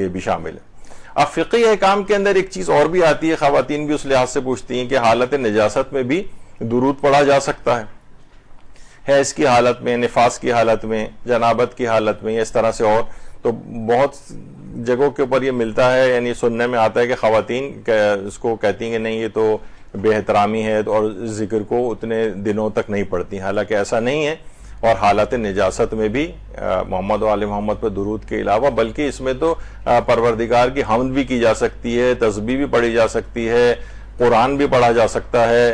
یہ بھی شامل ہے۔ اب فقہی احکام کے اندر ایک چیز اور بھی آتی ہے، خواتین بھی اس لحاظ سے پوچھتی ہیں کہ حالت نجاست میں بھی درود پڑھا جا سکتا ہے، حیض کی حالت میں، نفاس کی حالت میں، جنابت کی حالت میں، اس طرح سے اور تو بہت جگہوں کے اوپر یہ ملتا ہے، یعنی سننے میں آتا ہے کہ خواتین اس کو کہتی ہیں کہ نہیں یہ تو بے احترامی ہے اور ذکر کو اتنے دنوں تک نہیں پڑھتی، حالانکہ ایسا نہیں ہے۔ اور حالت نجاست میں بھی محمد و آل محمد پہ درود کے علاوہ بلکہ اس میں تو پروردگار کی حمد بھی کی جا سکتی ہے، تسبیح بھی پڑھی جا سکتی ہے، قرآن بھی پڑھا جا سکتا ہے،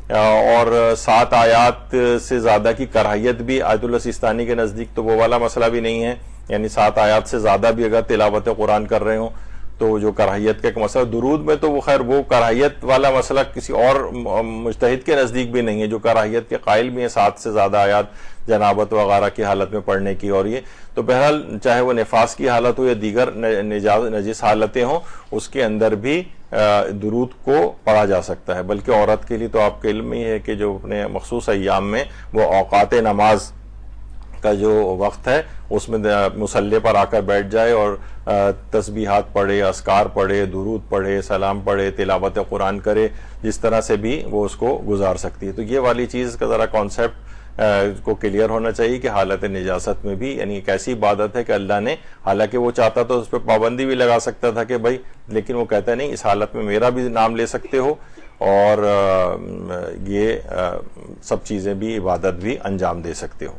اور 7 آیات سے زیادہ کی کراہیت بھی آیت اللہ سیستانی کے نزدیک تو وہ والا مسئلہ بھی نہیں ہے، یعنی 7 آیات سے زیادہ بھی اگر تلاوت قرآن کر رہے ہوں تو جو کراہیت کا ایک مسئلہ درود میں تو وہ خیر وہ کراہیت والا مسئلہ کسی اور مجتہد کے نزدیک بھی نہیں ہے، جو کراہیت کے قائل بھی ہیں 7 سے زیادہ آیات جنابت وغیرہ کی حالت میں پڑھنے کی، اور یہ تو بہرحال چاہے وہ نفاس کی حالت ہو یا دیگر نجس حالتیں ہوں اس کے اندر بھی درود کو پڑھا جا سکتا ہے۔ بلکہ عورت کے لیے تو آپ کے علم میں ہی ہے کہ جو اپنے مخصوص ایام میں وہ اوقات نماز کا جو وقت ہے اس میں مصلی پر آ کر بیٹھ جائے اور تسبیحات پڑھے، اذکار پڑھے، درود پڑھے، سلام پڑھے، تلاوت قرآن کرے، جس طرح سے بھی وہ اس کو گزار سکتی ہے۔ تو یہ والی چیز کا ذرا کانسیپٹ کو کلیئر ہونا چاہیے کہ حالت نجاست میں بھی یعنی ایک ایسی عبادت ہے کہ اللہ نے حالانکہ وہ چاہتا تو اس پہ پابندی بھی لگا سکتا تھا کہ بھائی، لیکن وہ کہتا نہیں اس حالت میں میرا بھی نام لے سکتے ہو اور یہ سب چیزیں بھی عبادت بھی انجام دے سکتے ہو۔